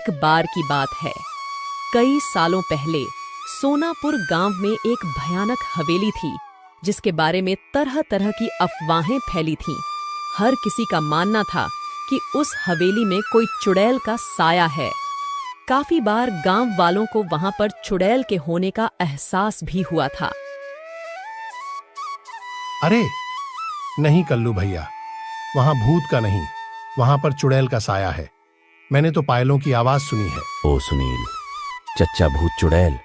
एक बार की बात है। कई सालों पहले सोनापुर गांव में एक भयानक हवेली थी, जिसके बारे में तरह तरह की अफवाहें फैली थीं। हर किसी का मानना था कि उस हवेली में कोई चुड़ैल का साया है। काफी बार गांव वालों को वहां पर चुड़ैल के होने का एहसास भी हुआ था। अरे नहीं कल्लू भैया, वहां भूत का नहीं, वहां पर चुड़ैल का साया है। मैंने तो पायलों की आवाज सुनी है। ओ सुनील, चच्चा भूत चुड़ैल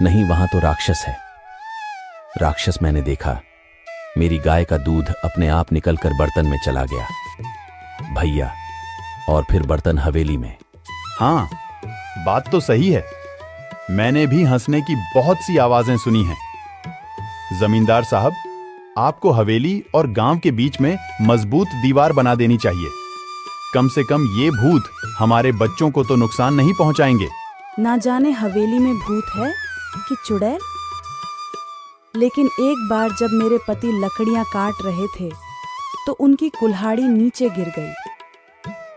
नहीं, वहां तो राक्षस है। राक्षस मैंने देखा। मेरी गाय का दूध अपने आप निकलकर बर्तन में चला गया भैया, और फिर बर्तन हवेली में। हाँ, बात तो सही है। मैंने भी हंसने की बहुत सी आवाजें सुनी हैं। जमींदार साहब, आपको हवेली और गांव के बीच में मजबूत दीवार बना देनी चाहिए। कम से कम ये भूत हमारे बच्चों को तो नुकसान नहीं पहुंचाएंगे। ना जाने हवेली में भूत है कि चुड़ैल। लेकिन एक बार जब मेरे पति लकड़ियां काट रहे थे तो उनकी कुल्हाड़ी नीचे गिर गई।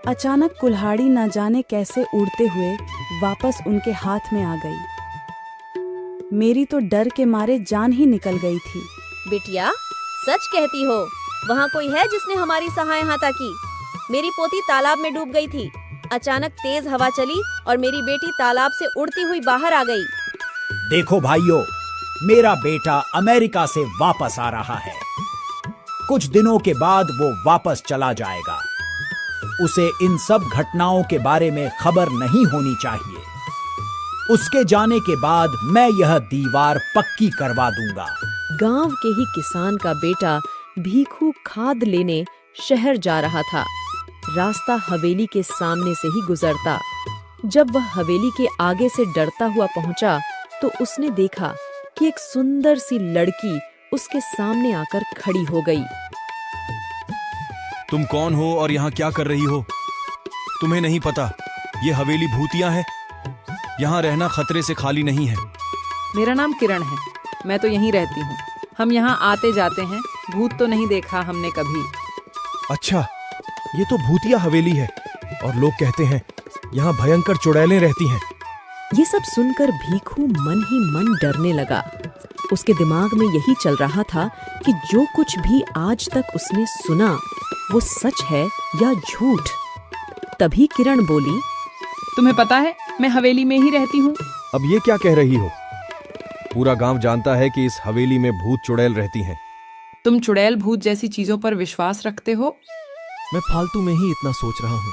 अचानक कुल्हाड़ी ना जाने कैसे उड़ते हुए वापस उनके हाथ में आ गई। मेरी तो डर के मारे जान ही निकल गई थी। बिटिया, सच कहती हो, वहाँ कोई है जिसने हमारी सहायता की? मेरी पोती तालाब में डूब गई थी। अचानक तेज हवा चली और मेरी बेटी तालाब से उड़ती हुई बाहर आ गई। देखो भाइयों, मेरा बेटा अमेरिका से वापस आ रहा है। कुछ दिनों के बाद वो वापस चला जाएगा। उसे इन सब घटनाओं के बारे में खबर नहीं होनी चाहिए। उसके जाने के बाद मैं यह दीवार पक्की करवा दूंगा। गांव के ही किसान का बेटा भीखू खाद लेने शहर जा रहा था। रास्ता हवेली के सामने से ही गुजरता। जब वह हवेली के आगे से डरता हुआ पहुंचा तो उसने देखा कि एक सुंदर सी लड़की उसके सामने आकर खड़ी हो गई। तुम कौन हो और यहाँ क्या कर रही हो? तुम्हें नहीं पता ये हवेली भूतिया है? यहाँ रहना खतरे से खाली नहीं है। मेरा नाम किरण है, मैं तो यहीं रहती हूँ। हम यहाँ आते जाते हैं, भूत तो नहीं देखा हमने कभी। अच्छा, ये तो भूतिया हवेली है और लोग कहते हैं यहाँ भयंकर चुड़ैलें रहती हैं। ये सब सुनकर भीखू मन ही मन डरने लगा। उसके दिमाग में यही चल रहा था कि जो कुछ भी आज तक उसने सुना वो सच है या झूठ। तभी किरण बोली, तुम्हें पता है मैं हवेली में ही रहती हूँ। अब ये क्या कह रही हो? पूरा गांव जानता है कि इस हवेली में भूत चुड़ैल रहती हैं। तुम चुड़ैल भूत जैसी चीजों पर विश्वास रखते हो? मैं फालतू में ही इतना सोच रहा हूँ।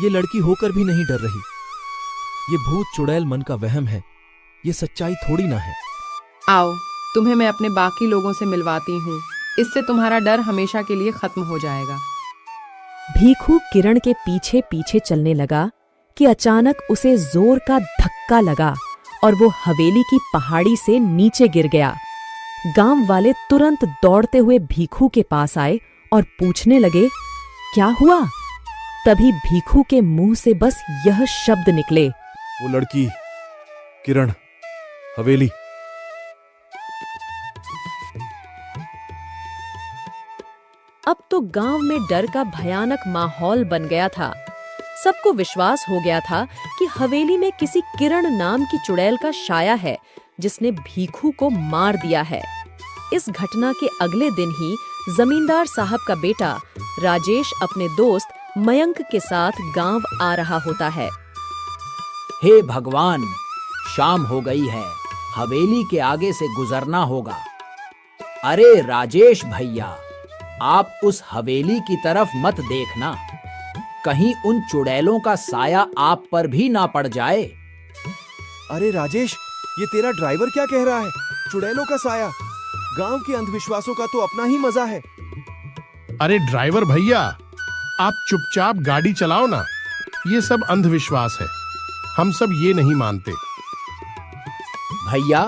ये लड़की होकर भी नहीं डर रही। ये भूत चुड़ैल मन का वहम है, ये सच्चाई थोड़ी ना है। आओ, तुम्हें मैं अपने बाकी लोगों से मिलवाती हूँ। इससे तुम्हारा डर हमेशा के लिए खत्म हो जाएगा। भीखू किरण के पीछे पीछे चलने लगा कि अचानक उसे जोर का धक्का लगा और वो हवेली की पहाड़ी से नीचे गिर गया। गांव वाले तुरंत दौड़ते हुए भीखू के पास आए और पूछने लगे, क्या हुआ? तभी भीखू के मुंह से बस यह शब्द निकले, वो लड़की, किरण, हवेली। अब तो गांव में डर का भयानक माहौल बन गया था। सबको विश्वास हो गया था कि हवेली में किसी किरण नाम की चुड़ैल का साया है जिसने भीखू को मार दिया है। इस घटना के अगले दिन ही जमींदार साहब का बेटा राजेश अपने दोस्त मयंक के साथ गांव आ रहा होता है। हे भगवान, शाम हो गई है, हवेली के आगे से गुजरना होगा। अरे राजेश भैया, आप उस हवेली की तरफ मत देखना, कहीं उन चुड़ैलों का साया आप पर भी ना पड़ जाए। अरे राजेश, ये तेरा ड्राइवर क्या कह रहा है? चुड़ैलों का साया? गांव के अंधविश्वासों का तो अपना ही मजा है। अरे ड्राइवर भैया, आप चुपचाप गाड़ी चलाओ ना। ये सब अंधविश्वास है, हम सब ये नहीं मानते। भैया,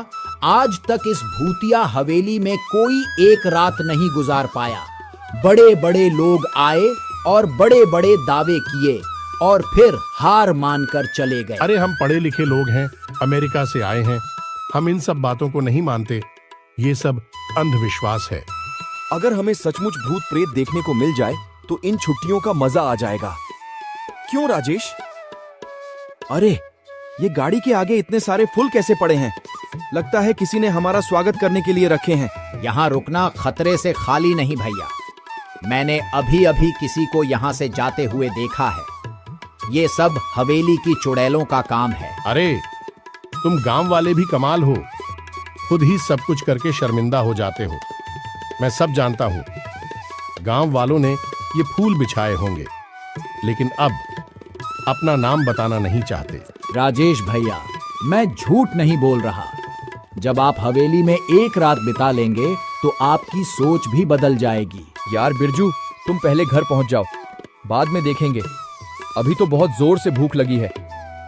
आज तक इस भूतिया हवेली में कोई एक रात नहीं गुजार पाया। बड़े बड़े लोग आए और बड़े बड़े दावे किए और फिर हार मानकर चले गए। अरे हम पढ़े लिखे लोग हैं, अमेरिका से आए हैं, हम इन सब बातों को नहीं मानते। ये सब अंधविश्वास है। अगर हमें सचमुच भूत प्रेत देखने को मिल जाए तो इन छुट्टियों का मजा आ जाएगा। क्यों राजेश? अरे, ये गाड़ी के आगे इतने सारे फूल कैसे पड़े हैं? लगता है किसी ने हमारा स्वागत करने के लिए रखे हैं। यहाँ रुकना खतरे से खाली नहीं भैया। मैंने अभी अभी किसी को यहाँ से जाते हुए देखा है। ये सब हवेली की चुड़ैलों का काम है। अरे तुम गांव वाले भी कमाल हो, खुद ही सब कुछ करके शर्मिंदा हो जाते हो। मैं सब जानता हूं, गांव वालों ने ये फूल बिछाए होंगे, लेकिन अब अपना नाम बताना नहीं चाहते। राजेश भैया, मैं झूठ नहीं बोल रहा। जब आप हवेली में एक रात बिता लेंगे तो आपकी सोच भी बदल जाएगी। यार बिरजू, तुम पहले घर पहुंच जाओ, बाद में देखेंगे। अभी तो बहुत जोर से भूख लगी है।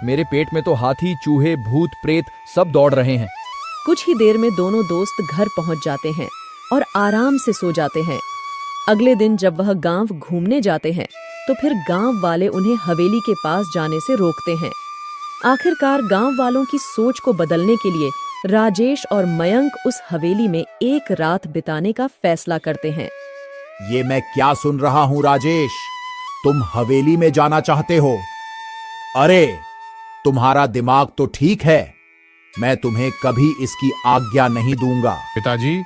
मेरे पेट में तो हाथी, चूहे, भूत, प्रेत सब दौड़ रहे हैं। कुछ ही देर में दोनों दोस्त घर पहुंच जाते हैं और आराम से सो जाते हैं। अगले दिन जब वह गांव घूमने जाते हैं तो फिर गांव वाले उन्हें हवेली के पास जाने से रोकते हैं। आखिरकार गांव वालों की सोच को बदलने के लिए राजेश और मयंक उस हवेली में एक रात बिताने का फैसला करते हैं। ये मैं क्या सुन रहा हूं राजेश? तुम हवेली में जाना चाहते हो? अरे, तुम्हारा दिमाग तो ठीक है। मैं तुम्हें कभी इसकी आज्ञा नहीं दूंगा। पिताजी,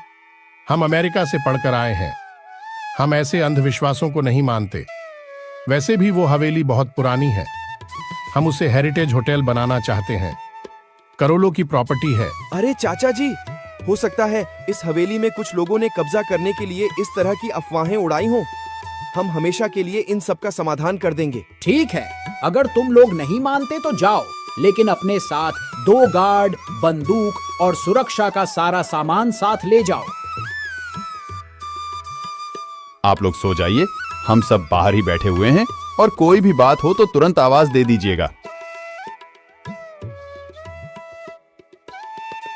हम अमेरिका से पढ़कर आए हैं। हम ऐसे अंधविश्वासों को नहीं मानते। वैसे भी वो हवेली बहुत पुरानी है। हम उसे हेरिटेज होटल बनाना चाहते हैं। करोड़ों की प्रॉपर्टी है। अरे चाचा जी, हो सकता है इस हवेली में कुछ लोगों ने कब्जा करने के लिए इस तरह की अफवाहें उड़ाई हों। हम हमेशा के लिए इन सब का समाधान कर देंगे। ठीक है, अगर तुम लोग नहीं मानते तो जाओ, लेकिन अपने साथ 2 गार्ड, बंदूक और सुरक्षा का सारा सामान साथ ले जाओ। आप लोग सो जाइए, हम सब बाहर ही बैठे हुए हैं और कोई भी बात हो तो तुरंत आवाज दे दीजिएगा।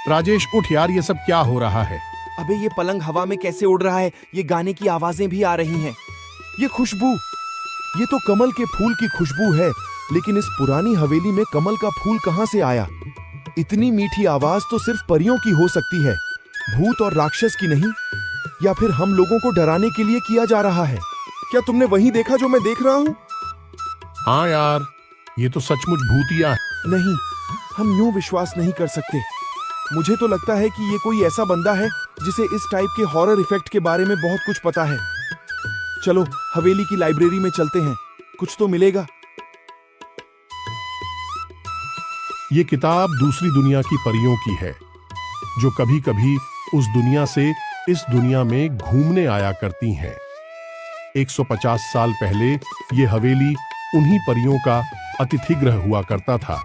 राजेश उठ यार, ये सब क्या हो रहा है? अबे ये पलंग हवा में कैसे उड़ रहा है? ये गाने की आवाजें भी आ रही हैं। ये खुशबू, ये तो कमल के फूल की खुशबू है। लेकिन इस पुरानी हवेली में कमल का फूल कहां से आया? इतनी मीठी आवाज तो सिर्फ परियों की हो सकती है, भूत और राक्षस की नहीं। या फिर हम लोगों को डराने के लिए किया जा रहा है? क्या तुमने वही देखा जो मैं देख रहा हूँ? हाँ यार, ये तो सचमुच भूतिया है। नहीं, हम यूं विश्वास नहीं कर सकते। मुझे तो लगता है कि ये कोई ऐसा बंदा है जिसे इस टाइप के हॉरर इफेक्ट के बारे में बहुत कुछ पता है। चलो हवेली की लाइब्रेरी में चलते हैं, कुछ तो मिलेगा। ये किताब दूसरी दुनिया की परियों की है, जो कभी कभी उस दुनिया से इस दुनिया में घूमने आया करती हैं। 150 साल पहले ये हवेली उन्हीं परियों का अतिथिगृह हुआ करता था,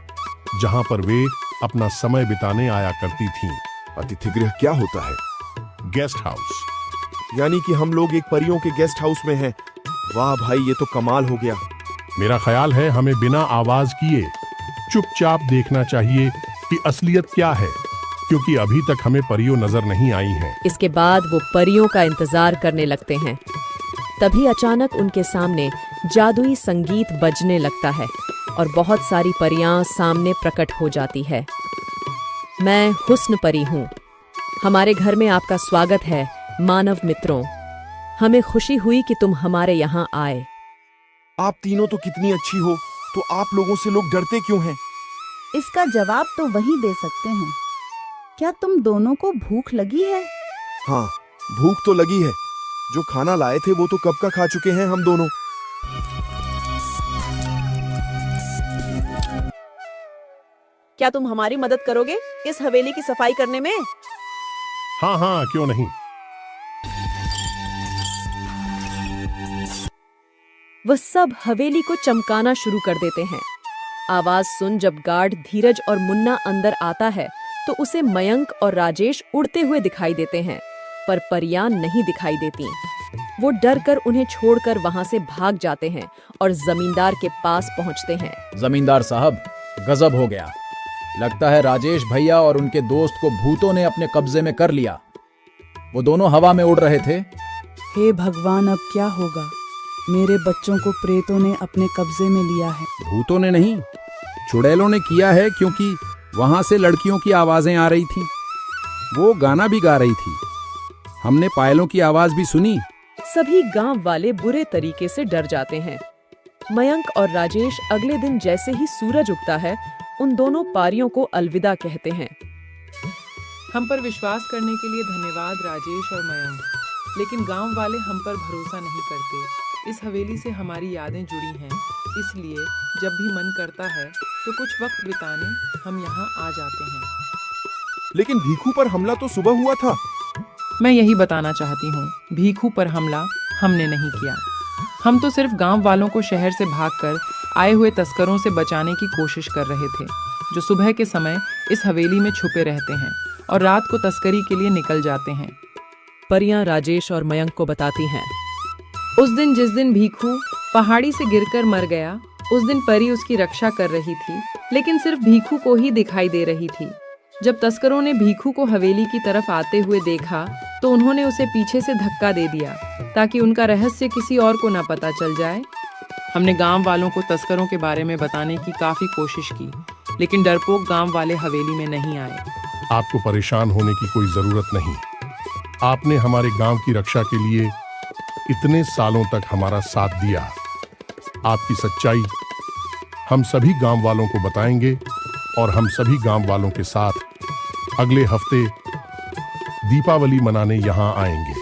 जहां पर वे अपना समय बिताने आया करती थीं। अतिथिगृह क्या होता है? Guest house. यानी कि हम लोग एक परियों के गेस्ट हाउस में हैं। वाह भाई, ये तो कमाल हो गया। मेरा ख्याल है हमें बिना आवाज किए चुपचाप देखना चाहिए कि असलियत क्या है, क्योंकि अभी तक हमें परियों नजर नहीं आई हैं। इसके बाद वो परियों का इंतजार करने लगते हैं। तभी अचानक उनके सामने जादुई संगीत बजने लगता है और बहुत सारी परियां सामने प्रकट हो जाती है। मैं हुस्न परी हूँ। हमारे घर में आपका स्वागत है मानव मित्रों। हमें खुशी हुई कि तुम हमारे यहाँ आए। आप तीनों तो कितनी अच्छी हो, तो आप लोगों से लोग डरते क्यों हैं? इसका जवाब तो वही दे सकते हैं। क्या तुम दोनों को भूख लगी है? हाँ, भूख तो लगी है। जो खाना लाए थे वो तो कब का खा चुके हैं हम दोनों। क्या तुम हमारी मदद करोगे इस हवेली की सफाई करने में? हाँ हाँ, क्यों नहीं। वह सब हवेली को चमकाना शुरू कर देते हैं। आवाज सुन जब गार्ड धीरज और मुन्ना अंदर आता है तो उसे मयंक और राजेश उड़ते हुए दिखाई देते हैं, पर परियां नहीं दिखाई देती। वो डर कर उन्हें छोड़कर वहां से भाग जाते हैं और जमींदार के पास पहुंचते हैं। जमींदार साहब, गजब हो गया। लगता है राजेश भैया और उनके दोस्त को भूतों ने अपने कब्जे में कर लिया। वो दोनों हवा में उड़ रहे थे। हे भगवान, अब क्या होगा? मेरे बच्चों को प्रेतों ने अपने कब्जे में लिया है। भूतों ने नहीं, चुड़ैलों ने किया है, क्योंकि वहां से लड़कियों की आवाजें आ रही थीं। वो गाना भी गा रही थी। हमने पायलों की आवाज भी सुनी। सभी गांव वाले बुरे तरीके से डर जाते हैं। मयंक और राजेश अगले दिन जैसे ही सूरज उगता है उन दोनों पारियों को अलविदा कहते हैं। हम पर विश्वास करने के लिए धन्यवाद राजेश और मयंक, लेकिन गांव वाले हम पर भरोसा नहीं करते। इस हवेली से हमारी यादें जुड़ी हैं, इसलिए जब भी मन करता है तो कुछ वक्त बिताने हम यहाँ आ जाते हैं। लेकिन भीखू पर हमला तो सुबह हुआ था। मैं यही बताना चाहती हूँ, भीखू पर हमला हमने नहीं किया। हम तो सिर्फ गांव वालों को शहर से भागकर आए हुए तस्करों से बचाने की कोशिश कर रहे थे, जो सुबह के समय इस हवेली में छुपे रहते हैं और रात को तस्करी के लिए निकल जाते हैं। परियां राजेश और मयंक को बताती हैं। उस दिन जिस दिन भीखू पहाड़ी से गिरकर मर गया, उस दिन परी उसकी रक्षा कर रही थी, लेकिन सिर्फ भीखू को ही दिखाई दे रही थी। जब तस्करों ने भीखू को हवेली की तरफ आते हुए देखा तो उन्होंने उसे पीछे से धक्का दे दिया ताकि उनका रहस्य किसी और को न पता चल जाए। हमने गांव वालों को तस्करों के बारे में बताने की काफी कोशिश की, लेकिन डरपोक गांव वाले हवेली में नहीं आए। आपको परेशान होने की कोई जरूरत नहीं। आपने हमारे गांव की रक्षा के लिए इतने सालों तक हमारा साथ दिया। आपकी सच्चाई हम सभी गांव वालों को बताएंगे और हम सभी गांव वालों के साथ अगले हफ्ते दीपावली मनाने यहाँ आएंगे।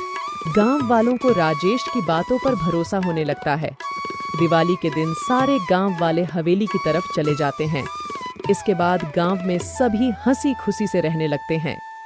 गांव वालों को राजेश की बातों पर भरोसा होने लगता है। दिवाली के दिन सारे गांव वाले हवेली की तरफ चले जाते हैं। इसके बाद गांव में सभी हंसी खुशी से रहने लगते हैं।